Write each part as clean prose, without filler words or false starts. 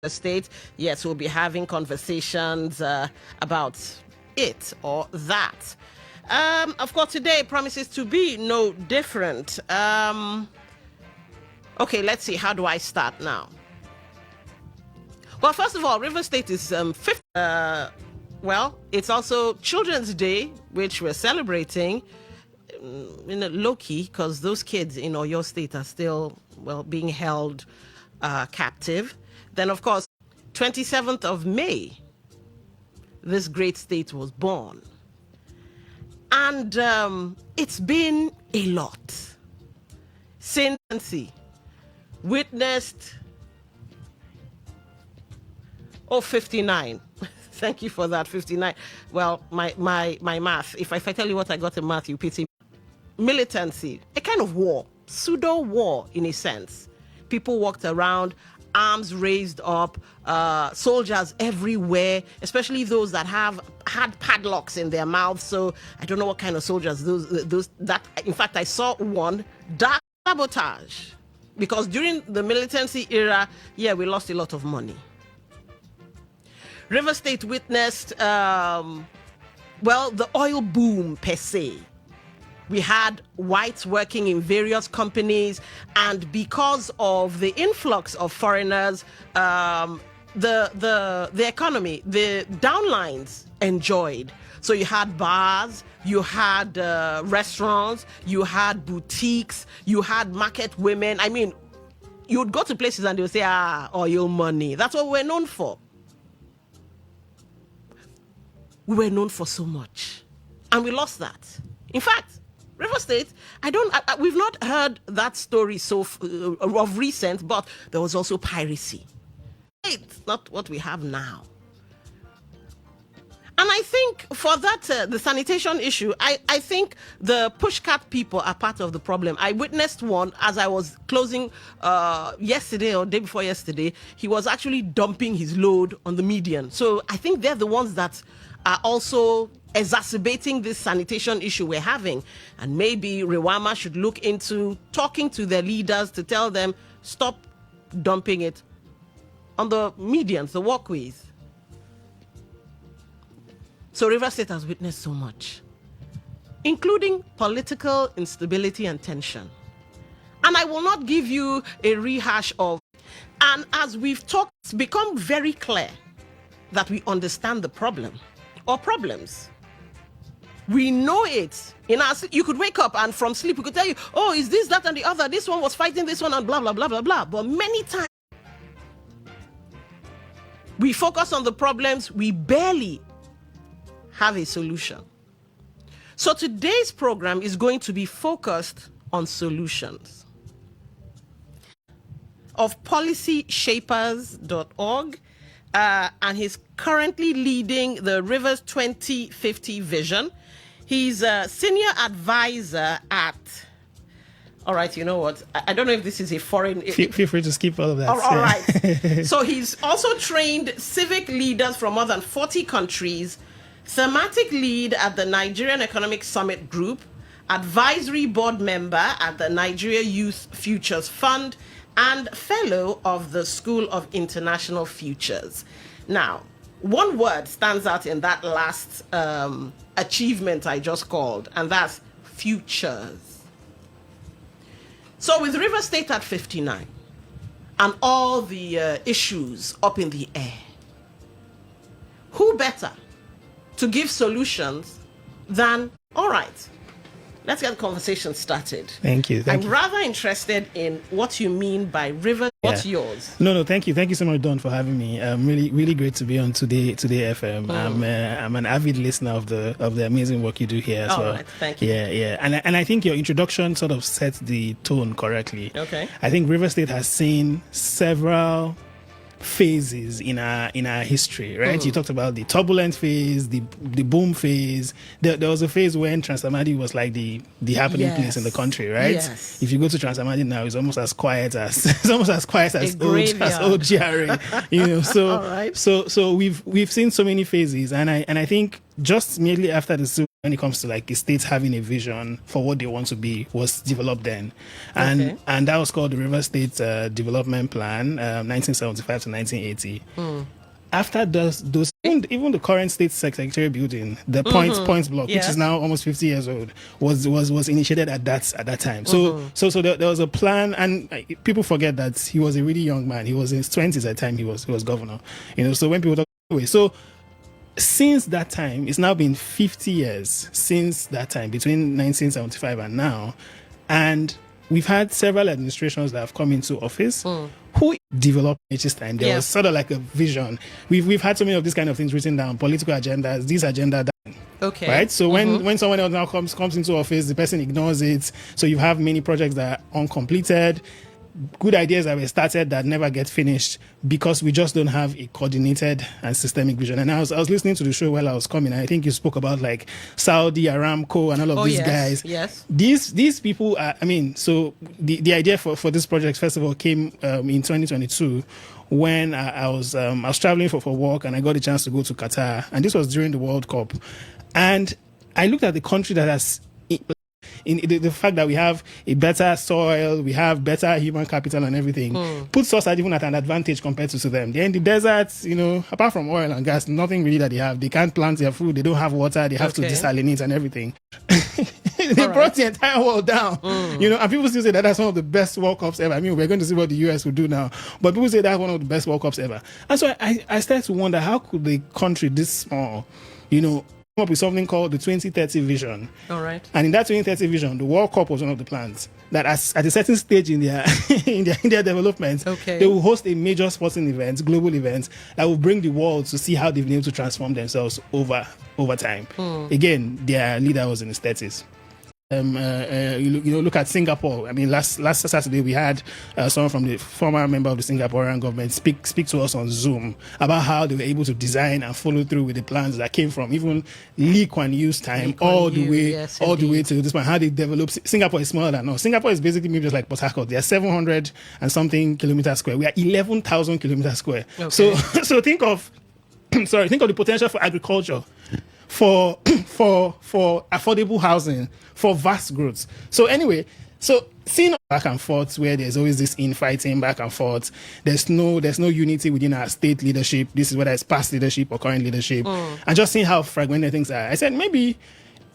the state. Yes, we'll be having conversations about it or that. Of course, today promises to be no different. Okay, let's see. How do I start now? Well, first of all, River State is fifth. Well, it's also Children's Day, which we're celebrating in a low-key because those kids in Oyo State are still, well, being held captive. Then, of course, 27th of May, this great state was born. And it's been a lot. Since witnessed 59. Thank you for that, 59. Well, my math, if I tell you what I got in math, you pity. Militancy, a kind of war, pseudo war in a sense. People walked around, arms raised up, soldiers everywhere, especially those that had padlocks in their mouths. So I don't know what kind of soldiers those that. In fact, I saw one, dark sabotage, because during the militancy era, we lost a lot of money. River State witnessed, the oil boom per se. We had whites working in various companies, and because of the influx of foreigners, the economy, the downlines enjoyed. So you had bars, you had restaurants, you had boutiques, you had market women. I mean, you would go to places and they would say, oil money. That's what we're known for. We were known for so much, and we lost that. In fact, River State, we've not heard that story of recent, but there was also piracy. It's not what we have now. And I think for that, the sanitation issue, I think the pushcart people are part of the problem. I witnessed one as I was closing yesterday or day before yesterday. He was actually dumping his load on the median. So I think they're the ones that are also exacerbating this sanitation issue we're having. And maybe Rewama should look into talking to their leaders to tell them, stop dumping it on the medians, the walkways. So River State has witnessed so much, including political instability and tension. And I will not give you a rehash of, and as we've talked, it's become very clear that we understand the problem or problems. We know it. You could wake up and from sleep, we could tell you, oh, is this, that, and the other. This one was fighting this one and blah, blah, blah, blah, blah. But many times, we focus on the problems, we barely have a solution. So today's program is going to be focused on solutions. Of policyshapers.org, and he's currently leading the Rivers 2050 vision. He's a senior advisor at, all right, you know what? I don't know if this is a foreign... Feel free to skip all of that. All right. So he's also trained civic leaders from more than 40 countries, thematic lead at the Nigerian Economic Summit Group, advisory board member at the Nigeria Youth Futures Fund, and fellow of the School of International Futures. Now, one word stands out in that last achievement I just called, and that's futures. So with River State at 59 and all the issues up in the air, who better to give solutions than, all right, let's get the conversation started. Thank you. I'm rather interested in what you mean by river. What's yours? No, thank you. Thank you so much, Don, for having me. Really, really great to be on today FM. I'm an avid listener of the amazing work you do here as well. Right, thank you. Yeah. And I think your introduction sort of sets the tone correctly. Okay. I think River State has seen several phases in our history, right? You talked about the turbulent phase, the boom phase. There was a phase when Transamadi was like the happening place in the country, right? Yes. If you go to Transamadi now, it's almost as quiet as old GRA, you know. So All right. so we've seen so many phases, and I think just merely after the Civil War, when it comes to like the states having a vision for what they want to be, was developed then, and that was called the River State Development Plan, 1975 to 1980. After those even the current state secretariat building, the points block, which is now almost 50 years old, was initiated at that time. So there was a plan, and people forget that he was a really young man. He was in his 20s at the time he was governor. So when people talk anyway, so since that time, it's now been 50 years since that time, between 1975 and now, and we've had several administrations that have come into office who developed each time. There was sort of like a vision. We've had so many of these kind of things written down, political agendas, this agenda, that. Okay. Right? So when someone else now comes into office, the person ignores it. So you have many projects that are uncompleted, good ideas that were started that never get finished because we just don't have a coordinated and systemic vision. And I was listening to the show while I was coming, and I think you spoke about like Saudi Aramco and all of these guys. Yes. These people are, so the idea for this project, first of all, came in 2022 when I was traveling for work, and I got a chance to go to Qatar, and this was during the World Cup. And I looked at the country that has in the fact that we have a better soil, we have better human capital and everything, puts us even at an advantage compared to them. They're in the deserts, apart from oil and gas, nothing really that they have. They can't plant their food, they don't have water, they have to desalinate and everything. They brought the entire world down, and people still say that that's one of the best World Cups ever. I mean, we're going to see what the US will do now, but people say that's one of the best World Cups ever. And so I started to wonder, how could a country this small, up with something called the 2030 vision. All right. And in that 2030 vision, the World Cup was one of the plans that at a certain stage in their in their development, they will host a major sporting event, global event, that will bring the world to see how they've been able to transform themselves over time. Again, their leader was in his 30s. Look at Singapore. I mean, last Saturday we had someone from the former member of the Singaporean government speak to us on Zoom about how they were able to design and follow through with the plans that came from even Lee Kuan Yew's time all the way to this point. How they developed. Singapore is smaller than us. Singapore is basically maybe just like Port Harcourt. They are 700 and something kilometers square. We are 11,000 kilometers square. Okay. So think of the potential for agriculture, for affordable housing, for vast growth. So anyway, seeing back and forth where there's always this infighting back and forth, there's no unity within our state leadership. This is whether it's past leadership or current leadership, and just seeing how fragmented things are. I said maybe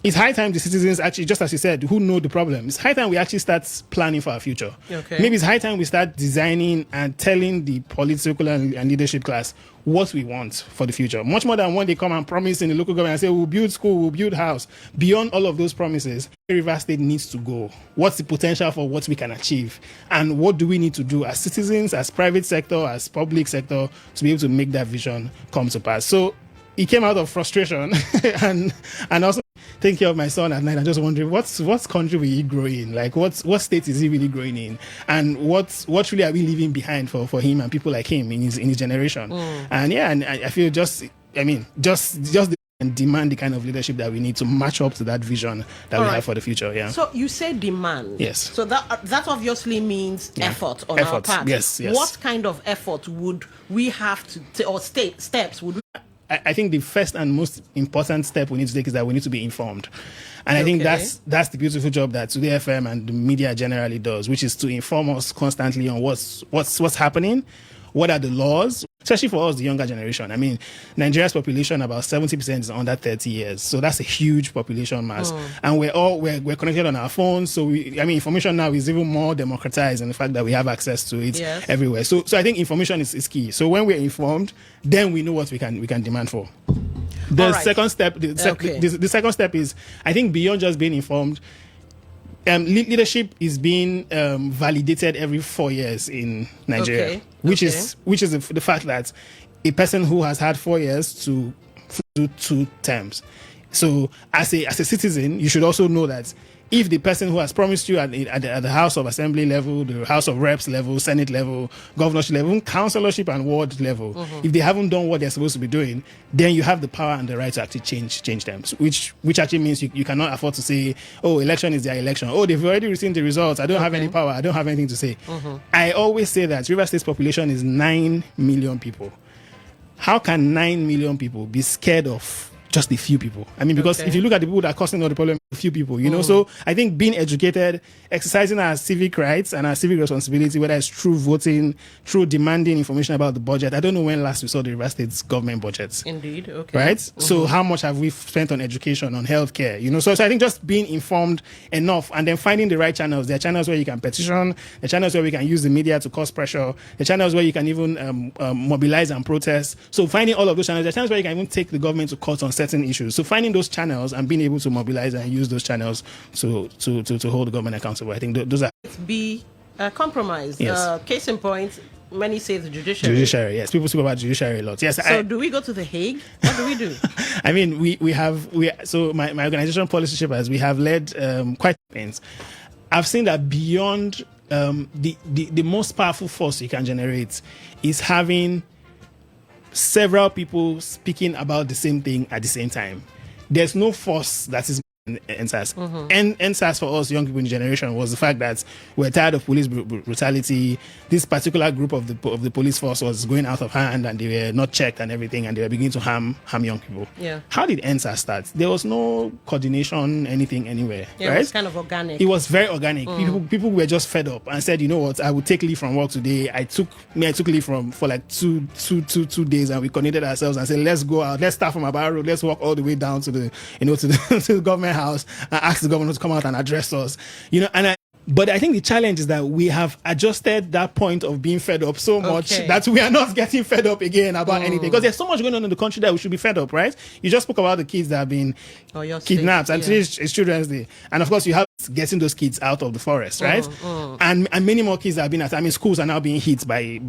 it's high time the citizens actually, just as you said, who know the problem, it's high time we actually start planning for our future. Okay. Maybe it's high time we start designing and telling the political and leadership class what we want for the future. Much more than when they come and promise in the local government and say, we'll build school, we'll build house. Beyond all of those promises, River State needs to go. What's the potential for what we can achieve? And what do we need to do as citizens, as private sector, as public sector, to be able to make that vision come to pass? So it came out of frustration and also taking care of my son at night and just wondering what country will he grow in? Like what state is he really growing in? And what really are we leaving behind for him and people like him in his generation? And I feel just demand the kind of leadership that we need to match up to that vision that we have for the future. Yeah. So you say demand. Yes. So that obviously means effort on our part. Yes. What kind of effort would we have to or steps would we? I think the first and most important step we need to take is that we need to be informed. And I think that's the beautiful job that Today FM and the media generally does, which is to inform us constantly on what's happening, what are the laws, especially for us, the younger generation. I mean, Nigeria's population, about 70% is under 30 years. So that's a huge population mass. And we're connected on our phones. So information now is even more democratized in the fact that we have access to it everywhere. So I think information is key. So when we're informed, then we know what we can demand for. The second step is, I think, beyond just being informed, leadership is being validated every 4 years in Nigeria, which is the fact that a person who has had 4 years to do 2 terms. So as a citizen, you should also know that if the person who has promised you at the House of Assembly level, the House of Reps level, Senate level, governorship level, councillorship and ward level, if they haven't done what they're supposed to be doing, then you have the power and the right to actually change them, which actually means you cannot afford to say, oh, election is their election. Oh, they've already received the results. I don't have any power. I don't have anything to say. I always say that River State's population is 9 million people. How can 9 million people be scared of just a few people. I mean, because if you look at the people that are causing all the problem, a few people, you know. So I think being educated, exercising our civic rights and our civic responsibility, whether it's through voting, through demanding information about the budget. I don't know when last we saw the River State's government budgets. Indeed, okay. Right? So how much have we spent on education, on healthcare? You know, so I think just being informed enough and then finding the right channels. There are channels where you can petition, the channels where we can use the media to cause pressure, the channels where you can even mobilize and protest. So finding all of those channels, there are channels where you can even take the government to court on certain issues. So finding those channels and being able to mobilize and use those channels to hold the government accountable. I think those are be compromised. Yes. Case in point, many say the judiciary. Judiciary, yes. People speak about judiciary a lot. Yes. So do we go to the Hague? What do we do? I mean, so my organization, Policy Shapers, we have led quite campaigns. I've seen that beyond the most powerful force you can generate is having several people speaking about the same thing at the same time. There's no force that is NSAS. NSAS for us young people in the generation was the fact that we're tired of police brutality. This particular group of the police force was going out of hand and they were not checked and everything, and they were beginning to harm young people. Yeah. How did NSAS start? There was no coordination, anything, anywhere. Yeah, right? It was kind of organic. It was very organic. People were just fed up and said, you know what, I would take leave from work today. I took leave for like two days, and we connected ourselves and said, let's go out, let's start from Abara Road, let's walk all the way down to the to the government house and ask the governor to come out and address us, but I think the challenge is that we have adjusted that point of being fed up so much that we are not getting fed up again about anything, because there's so much going on in the country that we should be fed up, right? You just spoke about the kids that have been kidnapped, and today is Children's Day, and of course you have getting those kids out of the forest, right? And many more kids that have been schools are now being hit by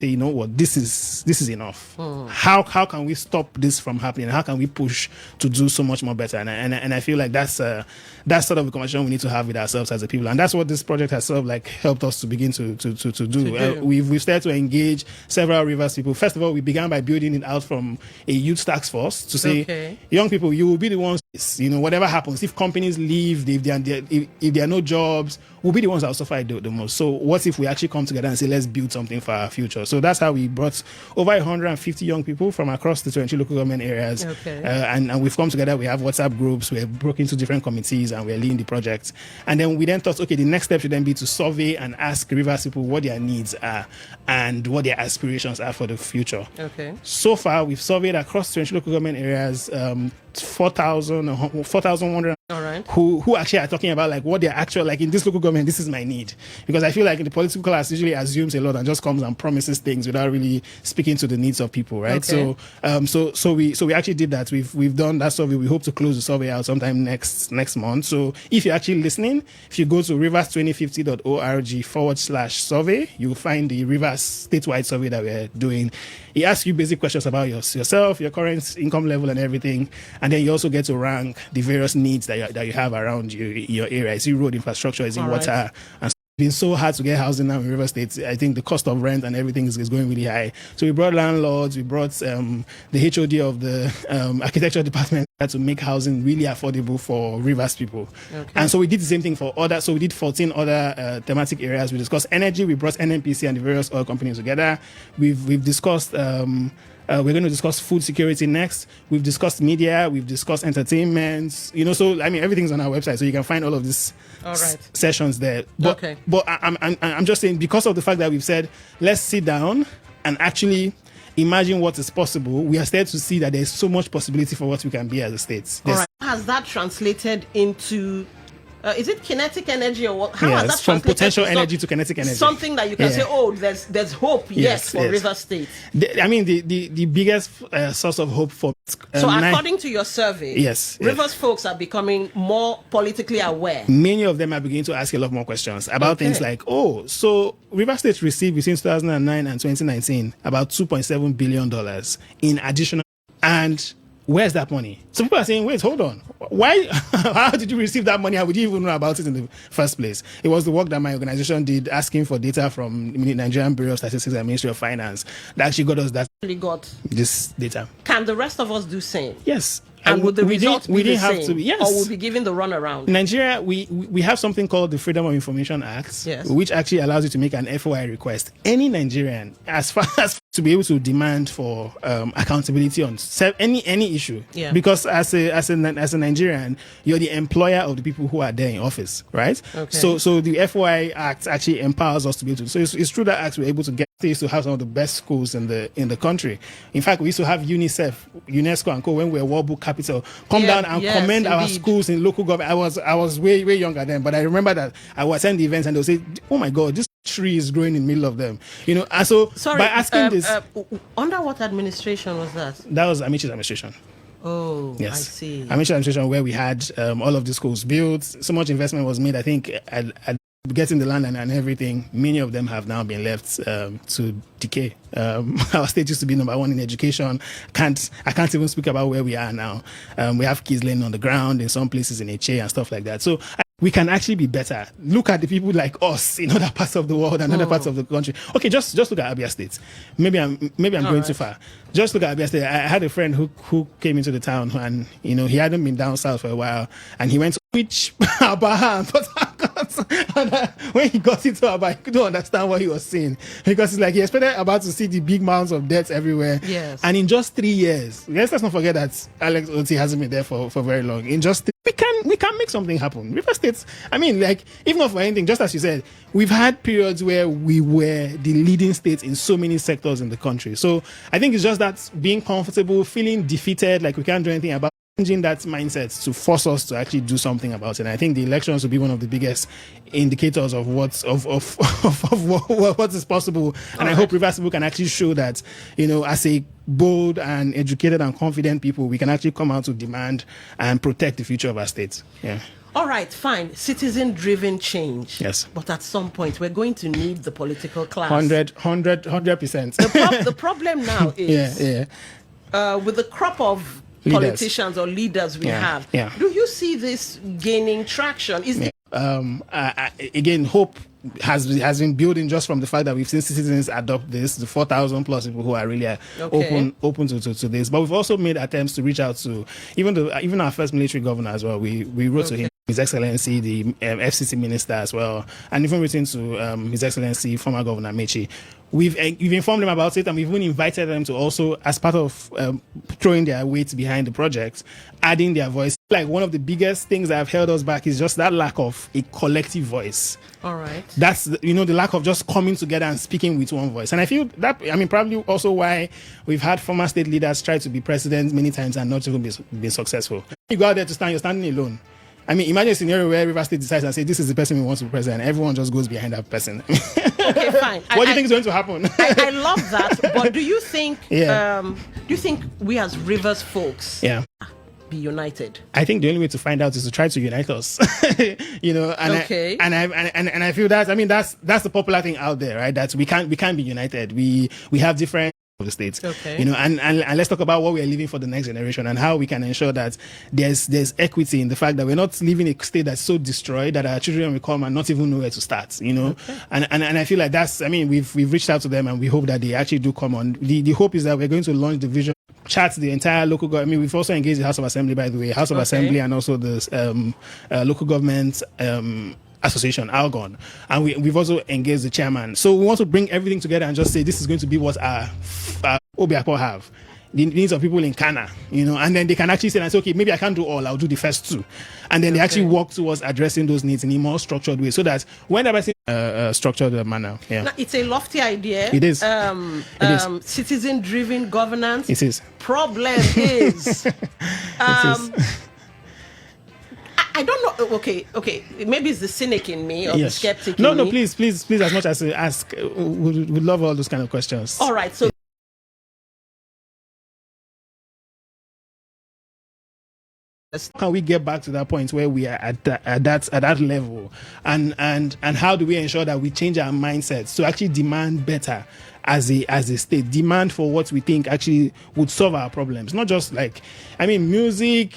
you know what, this is enough. How can we stop this from happening? How can we push to do so much more better? And I feel like that's sort of the conversation we need to have with ourselves as a people, and that's what this project has sort of like helped us to begin to do. We've started to engage several Rivers people. First of all, we began by building it out from a youth task force to say, young people, you will be the ones, whatever happens, if companies leave, if there are no jobs, we'll be the ones that will suffer the most. So what if we actually come together and say, let's build something for our future? So that's how we brought over 150 young people from across the 20 local government areas. And we've come together. We have WhatsApp groups. We're broken into different committees and we're leading the project. And then we thought, okay, the next step should then be to survey and ask Rivers people what their needs are and what their aspirations are for the future. So far, we've surveyed across 20 local government areas 4,100 who actually are talking about like what they're actual, like in this local government, this is my need. Because I feel like in the political class usually assumes a lot and just comes and promises things without really speaking to the needs of people, right? So we actually did that. We've done that survey. We hope to close the survey out sometime next month. So if you're actually listening, if you go to rivers2050.org/survey, you'll find the Rivers statewide survey that we're doing. It asks you basic questions about yourself, your current income level and everything. And then you also get to rank the various needs that you have around your area. Is it road infrastructure? Is it water? And it's been so hard to get housing now in River State. I think the cost of rent and everything is going really high. So we brought landlords, we brought the HOD of the architecture department to make housing really affordable for Rivers people. And so we did the same thing for others. So we did 14 other thematic areas. We discussed energy. We brought NNPC and the various oil companies together. We've discussed we're going to discuss food security next. We've discussed media. We've discussed entertainment. So I mean, everything's on our website, so you can find all of these sessions there. But I'm just saying, because of the fact that we've said let's sit down and actually imagine what is possible, we are starting to see that there's so much possibility for what we can be as a state. Has that translated into? Is it kinetic energy or what? How has that from potential energy to kinetic energy? Something that you can say, oh, there's hope, for River State. The biggest source of hope for. So according to your survey, Rivers folks are becoming more politically aware. Many of them are beginning to ask a lot more questions about things like, so River State received between 2009 and 2019 about $2.7 billion in additional, and where's that money? So people are saying, wait, hold on. Why? How did you receive that money? How would you even know about it in the first place? It was the work that my organization did, asking for data from the Nigerian Bureau of Statistics and Ministry of Finance that actually got us this data. Can the rest of us do same? Yes. And would the results be the same? Have to, yes. Or we'll be given the runaround? In Nigeria, we have something called the Freedom of Information Act, which actually allows you to make an FOI request. Any Nigerian, as far as to be able to demand for accountability on any issue. Yeah. Because as a Nigerian, you're the employer of the people who are there in office, right? Okay. So the FOI Act actually empowers us to be able to. So it's through that act we're able to get states to have some of the best schools in the country. In fact, we used to have UNICEF, UNESCO, and co. when we were World Book Capital come down and commend our schools in local government. I was way younger then, but I remember that I would attend the events and they'll say, "Oh my God, this tree is growing in the middle of them," and so by asking this, under what administration was that? That was Amichi's administration. Oh, yes. I see. Amichi's administration, where we had all of the schools built. So much investment was made. I think at getting the land and everything, many of them have now been left to decay. Our state used to be number one in education. I can't even speak about where we are now. We have kids laying on the ground in some places in HA and stuff like that. So we can actually be better. Look at the people like us in other parts of the world and other parts of the country. Okay, just look at Abia State. Maybe I'm going too far. Just look at Abia State. I had a friend who came into the town and he hadn't been down south for a while, and he went to which Abaha and Port Harcourt. And when he got into Abaha, he couldn't understand what he was seeing, because it's like he expected about to see the big mounds of debts everywhere. Yes. And in just 3 years, let's not forget that Alex Oti hasn't been there for very long. In just we can make something happen. River States, if not for anything, just as you said, we've had periods where we were the leading states in so many sectors in the country. So I think it's just that being comfortable, feeling defeated, like we can't do anything about, changing that mindset to force us to actually do something about it. And I think the elections will be one of the biggest indicators of what is possible. And I hope Rivers people can actually show that, as a bold and educated and confident people, we can actually come out to demand and protect the future of our state. Yeah. All right, fine. Citizen-driven change. Yes. But at some point, we're going to need the political class. 100%. The problem now is with the crop of politicians or leaders we have. Yeah. Do you see this gaining traction? Again, hope has been building just from the fact that we've seen citizens adopt this, the 4,000 plus people who are really open to this. But we've also made attempts to reach out to even our first military governor as well. We wrote to him, His Excellency, the FCC minister as well, and even written to His Excellency, former Governor Mechi. We've informed them about it, and we've even invited them to also, as part of throwing their weight behind the project, adding their voice. Like, one of the biggest things that have held us back is just that lack of a collective voice. All right. That's, the lack of just coming together and speaking with one voice. And I feel that, probably also why we've had former state leaders try to be president many times and not even be successful. You go out there to stand, you're standing alone. Imagine a scenario where River State decides and say, this is the person we want to be president. Everyone just goes behind that person. Okay, fine. What do you think is going to happen? I love that. But do you think we as Rivers folks be united? I think the only way to find out is to try to unite us. And I feel that that's the popular thing out there, right? That we can't be united. We have different of the states, and let's talk about what we are leaving for the next generation and how we can ensure that there's equity in the fact that we're not leaving a state that's so destroyed that our children will come and not even know where to start. And I feel like that's, we've reached out to them and we hope that they actually do come on. The hope is that we're going to launch the vision, chat the entire local government. We've also engaged the House of Assembly, by the way, House of Assembly, and also the local government association, Algon, and we've also engaged the chairman. So we want to bring everything together and just say this is going to be what our Obiakpo have, the needs of people in Kana, and then they can actually say, okay, maybe I can't do all, I'll do the first two, and then they actually work towards addressing those needs in a more structured way, so that when they're structured manner. Now, it's a lofty idea. It is. Citizen-driven governance. It is. Problem is. I don't know. Okay. Maybe it's the cynic in me or the skeptic in me. No, please. As much as you ask, we'd love all those kind of questions. All right. So, can we get back to that point where we are at that level, and how do we ensure that we change our mindsets to actually demand better as a state, demand for what we think actually would solve our problems, not just music.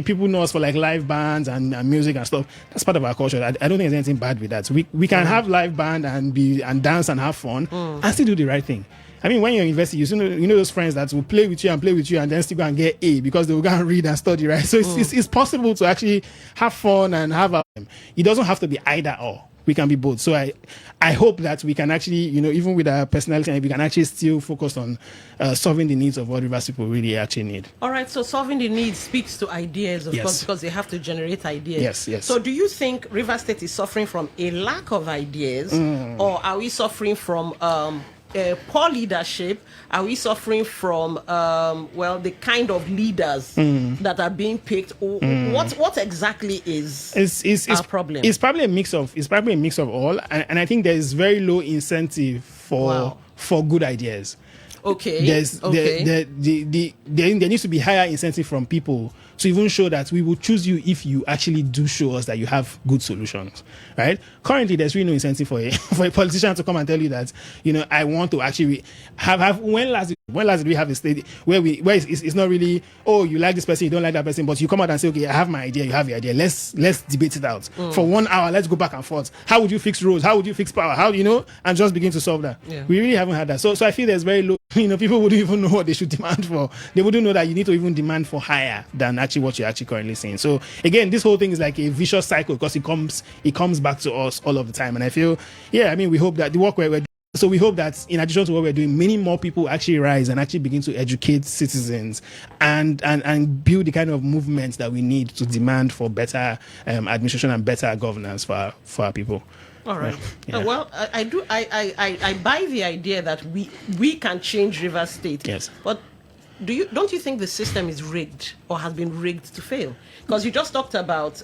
People know us for live bands and music and stuff. That's part of our culture. I don't think there's anything bad with that. We can have live band and dance and have fun and still do the right thing. When you're in university, you know those friends that will play with you and then still go and get A because they will go and read and study, right? So it's possible to actually have fun and have it doesn't have to be either or. We can be both. So I hope that we can actually, even with our personality, we can actually still focus on solving the needs of what Rivers people really actually need. All right. So solving the needs speaks to ideas, of course, because they have to generate ideas. Yes. So do you think Rivers State is suffering from a lack of ideas, or are we suffering from poor leadership? Are we suffering from the kind of leaders that are being picked? What exactly is our problem? It's probably a mix of all, and I think there is very low incentive for good ideas. Okay. There needs to be higher incentive from people to even show that we will choose you if you actually do show us that you have good solutions, right? Currently, there's really no incentive for a politician to come and tell you that, I want to actually have when last did we have a state where it's not really, oh, you like this person, you don't like that person, but you come out and say, okay, I have my idea, you have your idea, let's debate it out for 1 hour, let's go back and forth. How would you fix roads? How would you fix power? How and just begin to solve that. Yeah. We really haven't had that. So I feel there's very low. People wouldn't even know what they should demand for. They wouldn't know that you need to even demand for higher than actually what you're actually currently seeing. So again, this whole thing is like a vicious cycle because it comes back to us all of the time. And I feel, we hope that the work we're doing. So we hope that in addition to what we're doing, many more people actually rise and actually begin to educate citizens and build the kind of movements that we need to demand for better administration and better governance for our people. All right. Yeah. Well, I buy the idea that we can change Rivers State. Yes. But don't you think the system is rigged or has been rigged to fail? Because you just talked about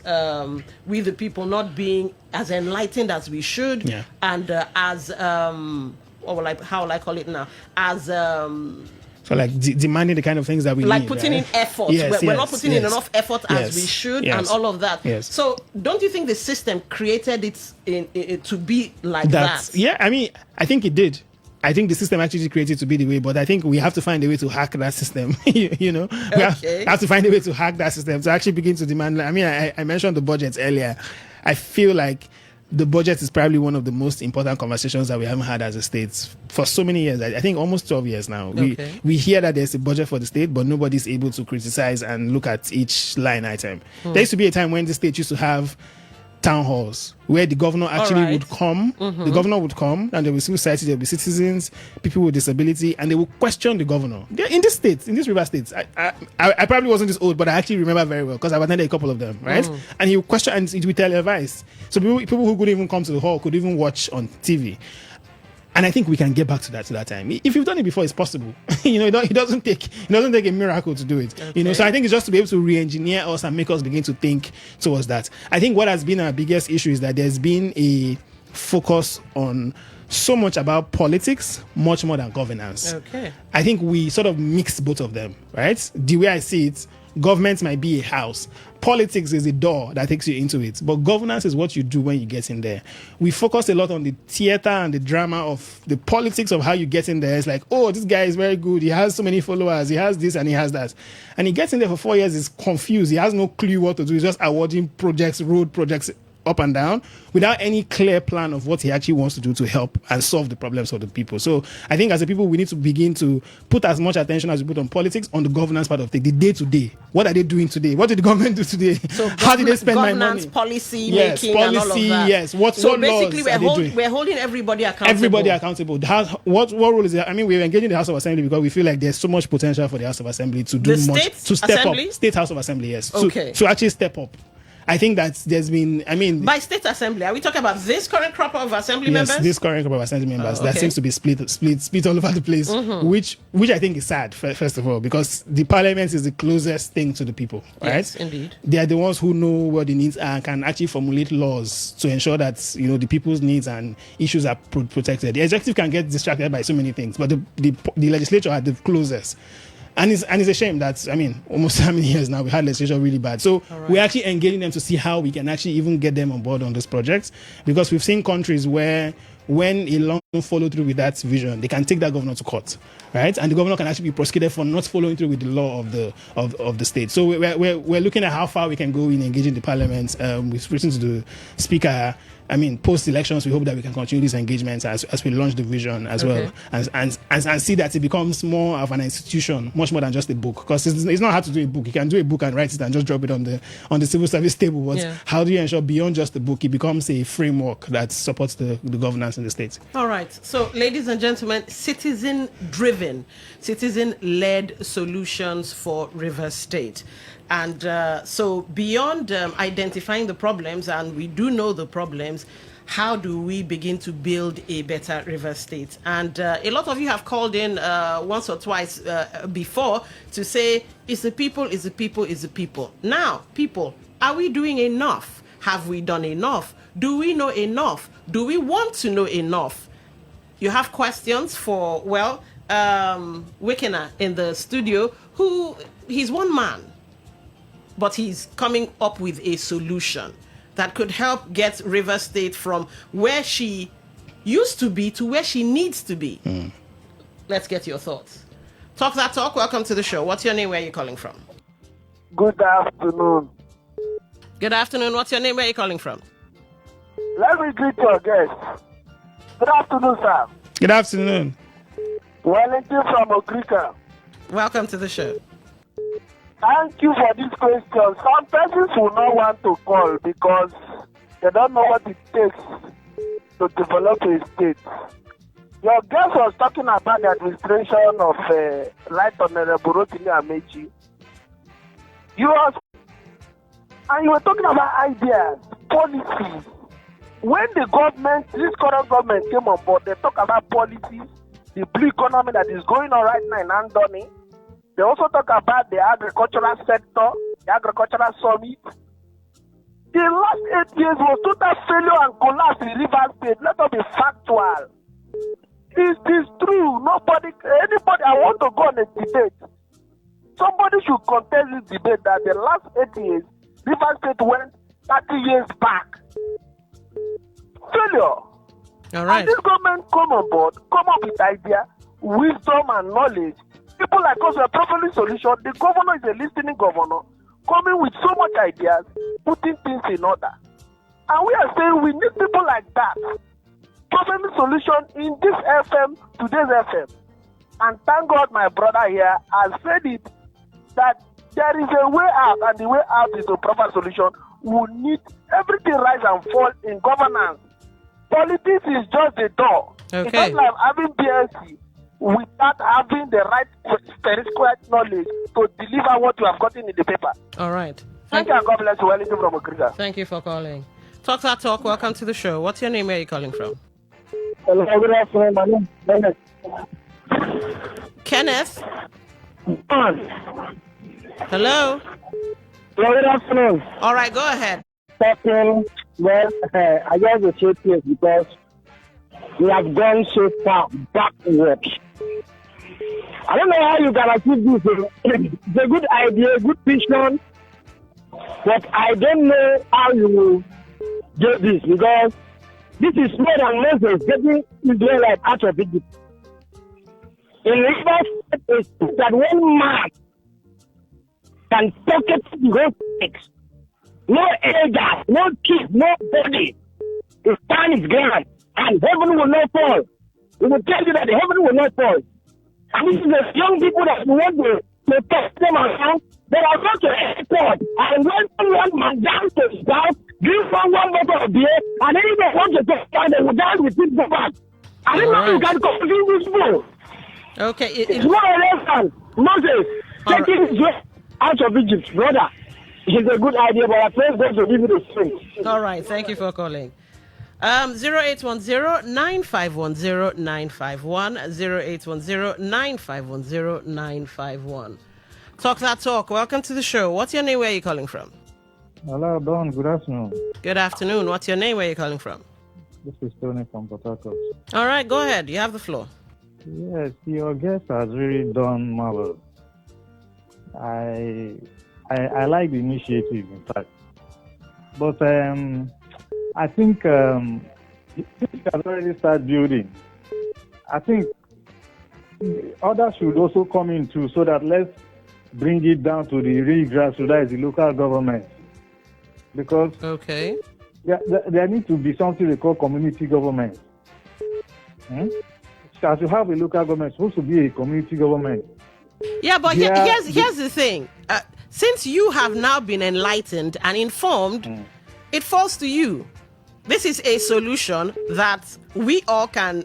we the people not being as enlightened as we should, and as how will I call it now? As so demanding the kind of things that we need, putting in effort. We're not putting in enough effort as we should, and all of that. Yes. So don't you think the system created it to be like that? Yeah, I think it did. I think the system actually created to be the way, but I think we have to find a way to hack that system. We have to find a way to hack that system to actually begin to demand. I mentioned the budget earlier. I feel like the budget is probably one of the most important conversations that we haven't had as a state for so many years. I think almost 12 years now. We hear that there's a budget for the state, but nobody's able to criticize and look at each line item. There used to be a time when the state used to have town halls where the governor actually would come. The governor would come, and there will be society, there will be citizens, people with disability, and they will question the governor. In this River State, I probably wasn't this old, but I actually remember very well because I've attended a couple of them, right? And he would question, and it would tell advice. So people who couldn't even come to the hall could even watch on TV. And I think we can get back to that time. If you've done it before, it's possible. It doesn't take a miracle to do it. Okay. So I think it's just to be able to re-engineer us and make us begin to think towards that. I think what has been our biggest issue is that there's been a focus on so much about politics, much more than governance. Okay. I think we sort of mix both of them, right? The way I see it, government might be a house. Politics is a door that takes you into it. But governance is what you do when you get in there. We focus a lot on the theater and the drama of the politics of how you get in there. It's like, oh, this guy is very good. He has so many followers. He has this and he has that. And he gets in there for 4 years. He's confused. He has no clue what to do. He's just awarding projects, road projects, up and down without any clear plan of what he actually wants to do to help and solve the problems of the people. So I think as a people, we need to begin to put as much attention as we put on politics on the governance part of things, the day-to-day. What are they doing today? What did the government do today? So how did they spend my money? Policy making and all of that. Yes, what basically laws we're holding everybody accountable. Everybody accountable. What role is it? We're engaging the House of Assembly because we feel like there's so much potential for the House of Assembly to do much, to step up. State House of Assembly, yes. Okay. To actually step up. I think that there's been, by state assembly, are we talking about this current crop of assembly members? Yes, this current crop of assembly members. That seems to be split all over the place, which I think is sad, first of all, because the parliament is the closest thing to the people, right? Yes, indeed. They are the ones who know what the needs are and can actually formulate laws to ensure that, the people's needs and issues are protected. The executive can get distracted by so many things, but the legislature are the closest. And it's a shame that, almost how many years now we had legislation really bad. So we're actually engaging them to see how we can actually even get them on board on this project. Because we've seen countries where when a law don't follow through with that vision, they can take that governor to court, right? And the governor can actually be prosecuted for not following through with the law of the state. So we're looking at how far we can go in engaging the parliament. We've written to the speaker. post-elections, we hope that we can continue these engagements as we launch the vision as well, and see that it becomes more of an institution, much more than just a book. Because it's not hard to do a book. You can do a book and write it and just drop it on the civil service table. But how do you ensure beyond just the book, it becomes a framework that supports the governance in the state? All right. So, ladies and gentlemen, citizen-driven, citizen-led solutions for Rivers State. And so beyond identifying the problems, and we do know the problems, how do we begin to build a better Rivers State? And a lot of you have called in once or twice before to say, it's the people, it's the people, it's the people. Now, people, are we doing enough? Have we done enough? Do we know enough? Do we want to know enough? You have questions for, Wikina in the studio, he's one man, but he's coming up with a solution that could help get Rivers State from where she used to be to where she needs to be. Let's get your thoughts. Talk that talk. Welcome to the show. What's your name? Where are you calling from? Good afternoon. Good afternoon. What's your name? Where are you calling from? Let me greet your guest. Good afternoon, sir. Good afternoon. Wellington from Okrika. Welcome to the show. Thank you for this question. Some persons will not want to call because they don't know what it takes to develop a state. Your guest was talking about the administration of Right Honorable Rotimi Amechi. You were talking about ideas, policies. When the government, this current government came on board, they talk about policies, the blue economy that is going on right now in Andoni. They also talk about the agricultural sector, the agricultural summit. The last 8 years was total failure and collapse in Rivers State. Let us be factual. It is true. Anybody, I want to go on a debate. Somebody should contest this debate that the last 8 years, Rivers State went 30 years back. Failure. All right. And this government come on board, come up with idea, wisdom and knowledge. People like us are properly solution. The governor is a listening governor, coming with so much ideas, putting things in order. And we are saying we need people like that. Properly solution in this FM, today's FM. And thank God my brother here has said it, that there is a way out, and the way out is a proper solution. We need everything rise and fall in governance. Politics is just a door. Okay. It's not like having BSc without having the right spiritual knowledge to deliver what you have gotten in the paper. All right. Thank you and God bless you. Wellington from Okrika. Thank you for calling. Talk that talk. Welcome to the show. What's your name? Where are you calling from? Hello, good afternoon. My name is Kenneth. Hello. Hello, good afternoon. All right, go ahead. Well, I guess the truth is because we have gone so far backwards. I don't know how you can achieve this. It's a good idea, good vision, but I don't know how you will get this because this is more than Moses getting Israelite out of Egypt. In Rivers, it's that one man can pocket the whole six. No elder, no kid, no body. His time is gone, and heaven will not fall. We will tell you that the heaven will not fall. And this is the young people that we want to test them around. They are going to airport, and when one man down to his house, give one bottle of beer, and then they want to take down, they will dance with it go back. I don't know if you can confuse this people. Okay. It's more or less than Moses taking his way out of Egypt, brother. It's a good idea, but I first going to give it a swing. All right. Thank you for calling. 0810-9510-951, 0810-9510-951. Talk that talk. Welcome to the show. What's your name? Where are you calling from? Hello, Don. Good afternoon. Good afternoon. What's your name? Where are you calling from? This is Tony from Port Harcourt. All right. Go ahead. You have the floor. Yes, your guest has really done marvelous. I like the initiative, in fact. But I think you can already start building. I think others should also come in too, so that let's bring it down to the real grassroots, that is the local government. Because Okay. there needs to be something they call community government. So as you have a local government, it's supposed to be a community government. Yeah, but here's the thing. Since you have now been enlightened and informed, it falls to you. This is a solution that we all can.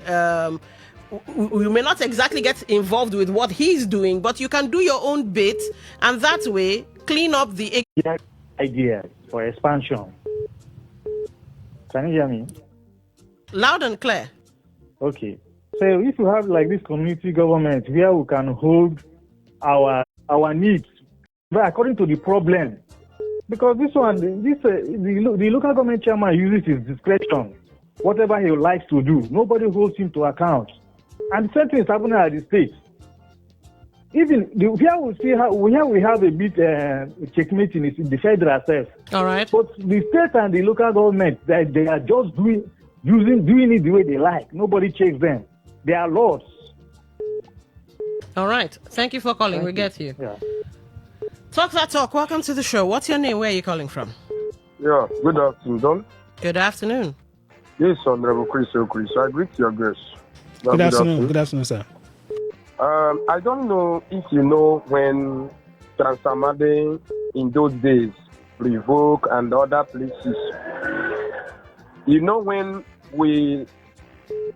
We may not exactly get involved with what he's doing, but you can do your own bit, and that way clean up the ideas for expansion. Can you hear me? Loud and clear. Okay. So if you have like this community government where we can hold our needs, but according to the problem, because the local government chairman uses his discretion, whatever he likes to do. Nobody holds him to account, and the same thing is happening at the state. Even here we have a bit checkmate in the federal self. All right. But the state and the local government, they are just doing it the way they like. Nobody checks them. They are laws. All right. Thank you for calling. We get you. Yeah. Talk that talk. Welcome to the show. What's your name? Where are you calling from? Yeah, good afternoon, Don. Good afternoon. This is Honorable Chris Okris. I greet your guests. Good afternoon. Good afternoon, sir. I don't know if you know when Transamade in those days revoke and other places. You know when we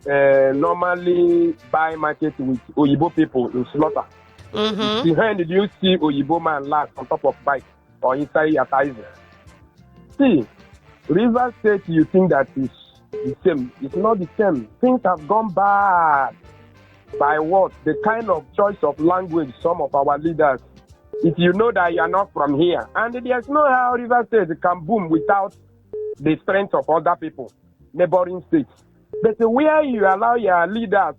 normally buy market with Oyibo people in slaughter. Mm-hmm. Behind did you see Oyibo man last on top of bike or inside your ties? See, River State, you think that is the same. It's not the same. Things have gone bad. By what? The kind of choice of language some of our leaders. If you know that you are not from here, and there's no how River State can boom without the strength of other people, neighboring states. But where you allow your leaders,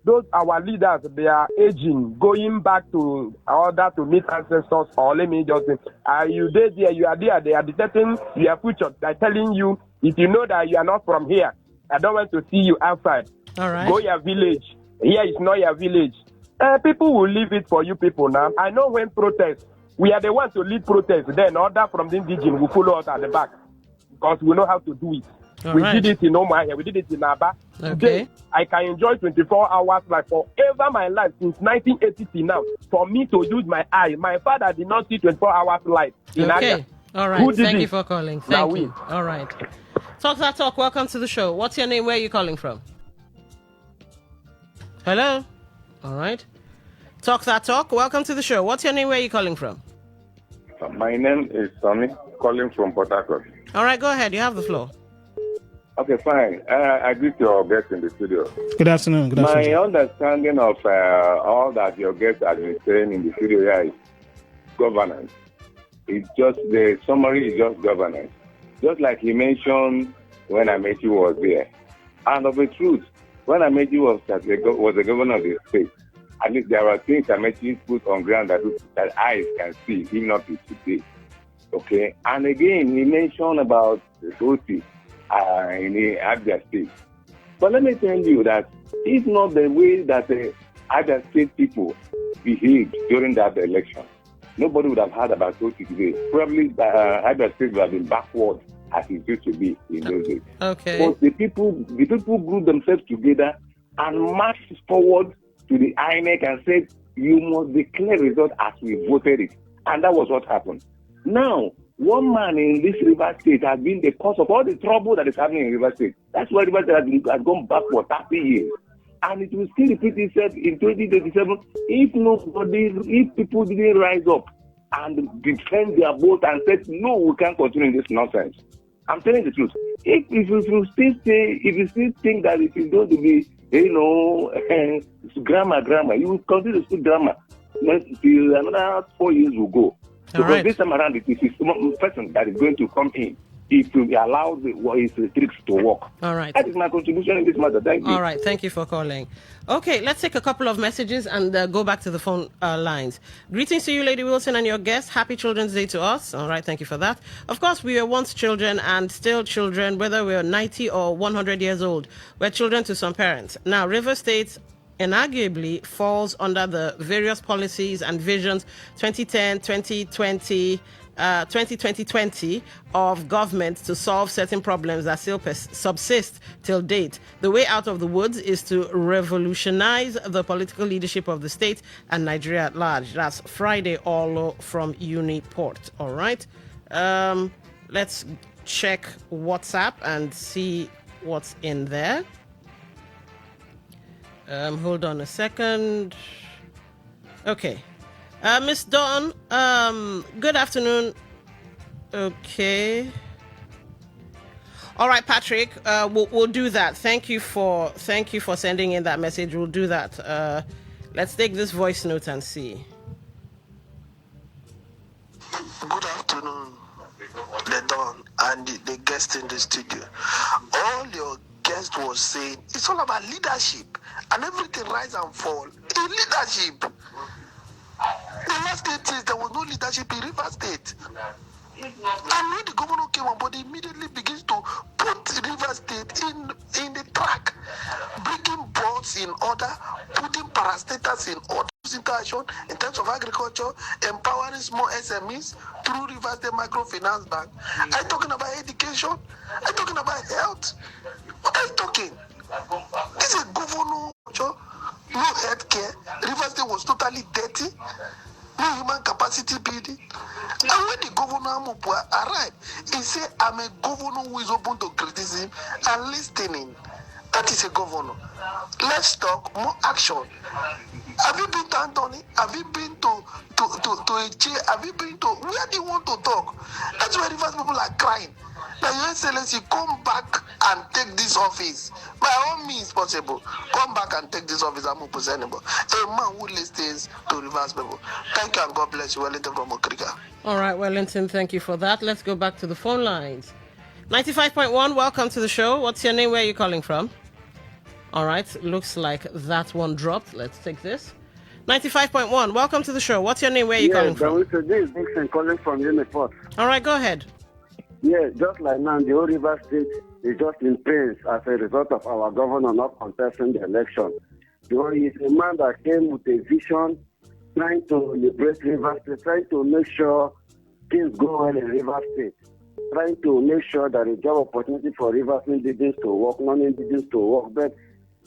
those our leaders, they are aging, going back to order to meet ancestors, or let me just say, are you there? You are there. They are detecting your future. They're telling you, if you know that you are not from here, I don't want to see you outside. All right. Go your village. Here is not your village. People will leave it for you people now. I know when protest, we are the ones to lead protest. Then order from the indigenous will follow us at the back because we know how to do it. All we right. did it in Omaya. We did it in Aba. Okay. Today, I can enjoy 24 hours like forever my life since 1980 till now. For me to use my eye, my father did not see 24 hours light in Okay. Aga. All right. Who did Thank it? you for calling. Now Thank you. we. All right. Talk that talk. Welcome to the show. What's your name? Where are you calling from? Hello. All right. Talk that talk. Welcome to the show. What's your name? Where are you calling from? My name is Sonny, calling from Port Harcourt. All right. Go ahead. You have the floor. Okay, fine. I greet your guests in the studio. Good afternoon. Good My afternoon. understanding of all that your guests have been saying in the studio here is governance. It's just the summary is just governance. Just like he mentioned when Amechi was there. And of the truth, when Amechi was the governor of the state, at least there are things Amechi put on ground that eyes can see, him not to today. Okay? And again, he mentioned about the Soti in the Abia State. But let me tell you that it's not the way that the Abia State people behaved during that election. Nobody would have heard about Soti today. Probably Abia State would have been backward as it used to be in those days. Okay. But the people grouped themselves together and marched forward to the INEC and said, you must declare result as we voted it. And that was what happened. Now, one man in this River State has been the cause of all the trouble that is happening in River State. That's why River State has gone back for 30 years. And it will still repeat itself in 2027 if people didn't rise up and defend their vote and say, no, we can't continue in this nonsense. I'm telling the truth. If you still think that it is going to be, grammar, you will continue to speak grammar. Till another 4 years will go. Because this time around, it is one person that is going to come in if we allow his tricks to work. All right. That is my contribution in this matter. Thank you. All right. Thank you for calling. Okay, let's take a couple of messages and go back to the phone lines. Greetings to you, Lady Wilson, and your guests. Happy Children's Day to us. All right. Thank you for that. Of course, we were once children and still children, whether we're 90 or 100 years old. We're children to some parents. Now, River State inarguably falls under the various policies and visions 2010, 2020, 2020 of government to solve certain problems that still subsist till date. The way out of the woods is to revolutionize the political leadership of the state and Nigeria at large. That's Friday Olo from Uniport. All right. Let's check WhatsApp and see what's in there. Hold on a second. Okay. Miss Dawn, good afternoon. Okay. All right, Patrick, we'll do that. Thank you for sending in that message. We'll do that. Let's take this voice note and see. Good afternoon, the Dawn and the guest in the studio. All your guest was saying it's all about leadership and everything rise and fall in leadership. The last state says there was no leadership in River State. And when the governor came on board, he immediately begins to put River State in the track, bringing boards in order, putting parastatals in order, interaction in terms of agriculture, empowering small SMEs through River State Microfinance Bank. I'm talking about education. I'm talking about health. What are you talking? This is a governor, no health care. River State was totally dirty. No human capacity building. And when the governor Amupua arrived, he said, I'm a governor who is open to criticism and listening. That is a governor. Let's talk more action. Have you been to Anthony? Have you been to Eche? Have you been to where do you want to talk? That's why Rivers people are crying. Now, Your Excellency, come back and take this office. By all means possible, come back and take this office. I'm presentable. A man who listens to Rivers people. Thank you and God bless you. Wellington from Okrika. All right, Wellington, thank you for that. Let's go back to the phone lines. 95.1, welcome to the show. What's your name? Where are you calling from? All right, looks like that one dropped. Let's take this. 95.1, welcome to the show. What's your name? Where are you calling from? This is Dixon calling from Uniport. All right, go ahead. Yeah, just like now, the whole River State is just in pain as a result of our governor not contesting the election. Because he's a man that came with a vision, trying to liberate River State, trying to make sure things go well in River State, trying to make sure that a job opportunity for River State indigenous to work, non-indigenous to work. But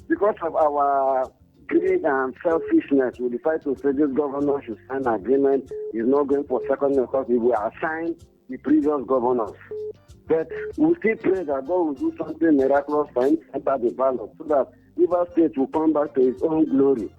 because of our greed and selfishness, we decide to say this governor should sign an agreement. He's not going for second because he will assign the previous governors. But we still pray that God will do something miraculous for him to enter the ballot so that River State will come back to its own glory.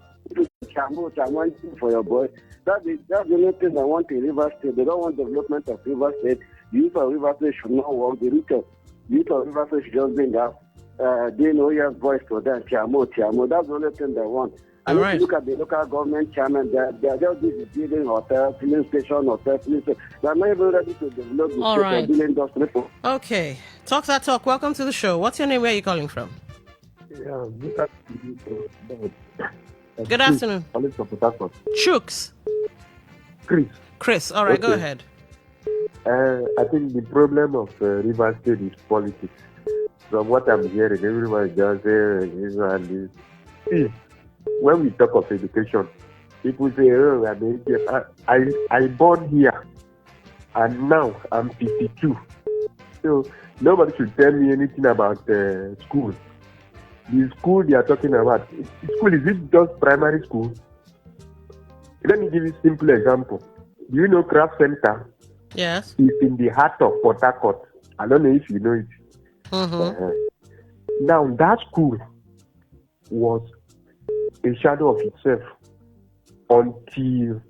Chamo for your boy. That's the only thing I want in River State. They don't want development of River State. The youth of River State should not work. The youth of River State should just bring up they know your voice for them. Chamo. That's the only thing they want. And if you look at the local government chairman, they are just building hotel, filling station, police station. They are not even ready to develop the state industry. Okay. Talk that talk. Welcome to the show. What's your name? Where are you calling from? Yeah, good afternoon. Calling from Port Harcourt. Chooks. Chris. All right, go ahead. I think the problem of River State is politics. From what I'm hearing, everyone just saying, see, when we talk of education, people say, oh, I born here, and now I'm 52. So nobody should tell me anything about school. The school they are talking about, school, is it just primary school? Let me give you a simple example. Do you know Craft Center? Yes. It's in the heart of Port Harcourt. I don't know if you know it. Mm-hmm. Now, that school was a shadow of itself until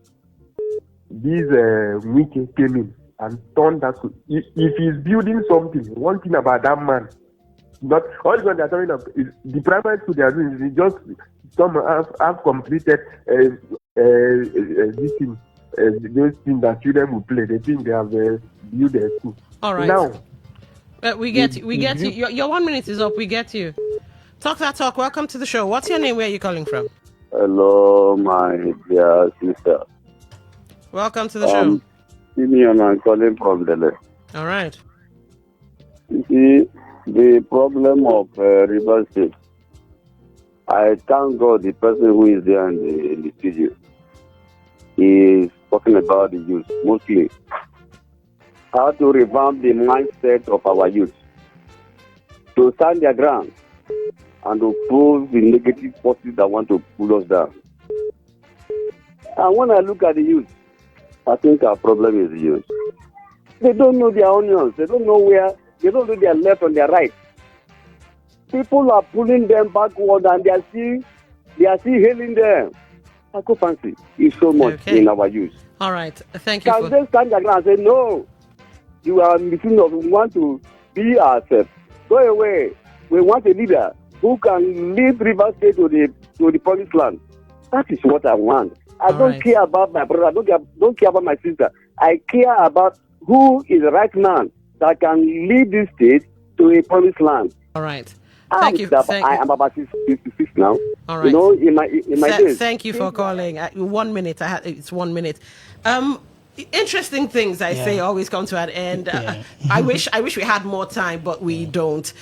this Wiki came in and turned that school. If he's building something, one thing about that man, not all the they're talking about is the primary school they are doing is just some have completed this thing, those things that children will play. They think they have built their school. All right. Now, we get you. Your 1 minute is up. We get you. Talk that talk. Welcome to the show. What's your name? Where are you calling from? Hello, my dear sister. Welcome to the show. Simeon, I'm calling from Delhi. All right. You see, the problem of River State, I thank God the person who is there in the studio is talking about the youth, mostly. how to revamp the mindset of our youth to stand their ground and oppose the negative forces that want to pull us down. And when I look at the youth, I think our problem is the youth. They don't know their onions. They don't know they don't know their left and their right. People are pulling them backward and they are still hailing them. I go fancy. It's so much in our youth. All right. Thank you. Can they stand their ground and say, no, you are missing us. We want to be ourselves. Go away. We want a leader who can lead River State to the promised land. That is what I want. I don't care about my brother. I don't care about my sister. I care about who is the right man that can lead this state to a promised land. All right. Thank you. I am about 66 now. All right. You know, in my days. Thank you for calling. 1 minute. It's 1 minute. Interesting things I say always come to an end. I wish we had more time, but we don't.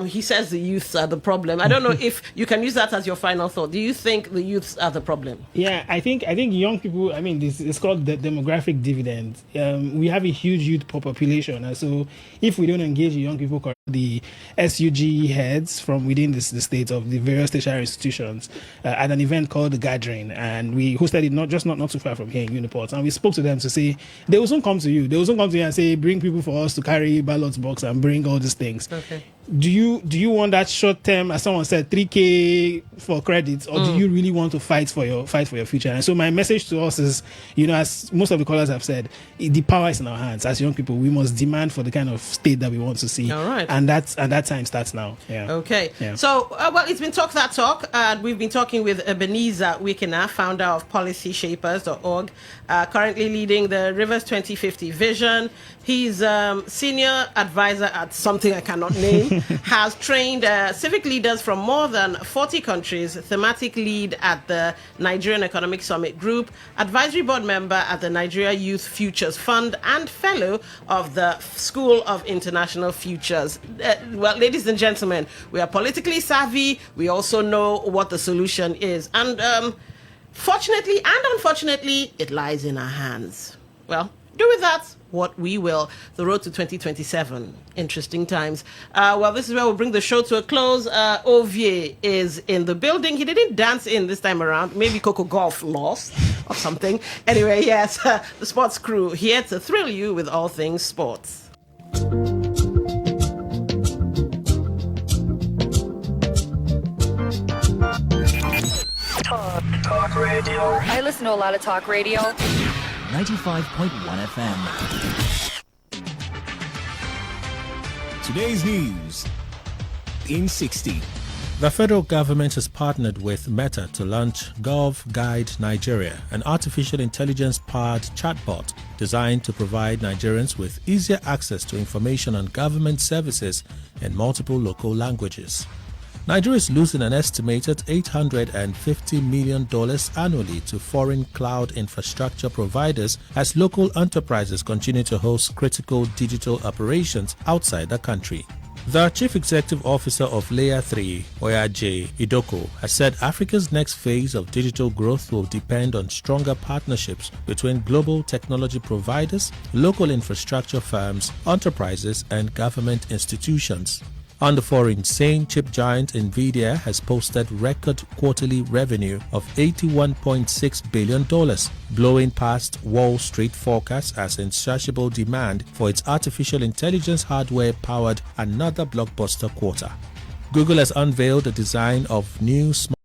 He says the youths are the problem. I don't know if you can use that as your final thought. Do you think the youths are the problem? Yeah, I think young people. I mean, this is called the demographic dividend. We have a huge youth population, and so if we don't engage young people, the SUG heads from within the state of the various tertiary institutions at an event called the Gathering, and we hosted it not too far from here in Uniport, and we spoke to them to say they will soon come to you. They will soon come to you and say, bring people for us to carry ballot box and bring all these things. Okay. Do you want that short term, as someone said, 3K for credits, or do you really want to fight for your future? And so my message to us is, as most of the callers have said, the power is in our hands. As young people, we must demand for the kind of state that we want to see. All right. And that time starts now. Yeah. Okay. Yeah. So, it's been Talk That Talk. We've been talking with Ebenezar Wikina, founder of PolicyShapers.org, currently leading the Rivers 2050 vision. He's senior advisor at something I cannot name, has trained civic leaders from more than 40 countries, thematic lead at the Nigerian Economic Summit Group, advisory board member at the Nigeria Youth Futures Fund, and fellow of the School of International Futures. Ladies and gentlemen, we are politically savvy. We also know what the solution is. And fortunately and unfortunately, it lies in our hands. Well, do with that what we will. The road to 2027. Interesting times. This is where we'll bring the show to a close. Ovie is in the building. He didn't dance in this time around. Maybe Coco Golf lost or something. Anyway, yes, the sports crew here to thrill you with all things sports. Talk radio. I listen to a lot of talk radio. 95.1 FM. Today's news in 60. The federal government has partnered with Meta to launch Gov Guide Nigeria, an artificial intelligence-powered chatbot designed to provide Nigerians with easier access to information on government services in multiple local languages. Nigeria is losing an estimated $850 million annually to foreign cloud infrastructure providers as local enterprises continue to host critical digital operations outside the country. The Chief Executive Officer of Layer 3, Oyaje Idoko, has said Africa's next phase of digital growth will depend on stronger partnerships between global technology providers, local infrastructure firms, enterprises, and government institutions. On the foreign scene, chip giant Nvidia has posted record quarterly revenue of $81.6 billion, blowing past Wall Street forecasts as insatiable demand for its artificial intelligence hardware powered another blockbuster quarter. Google has unveiled the design of new smart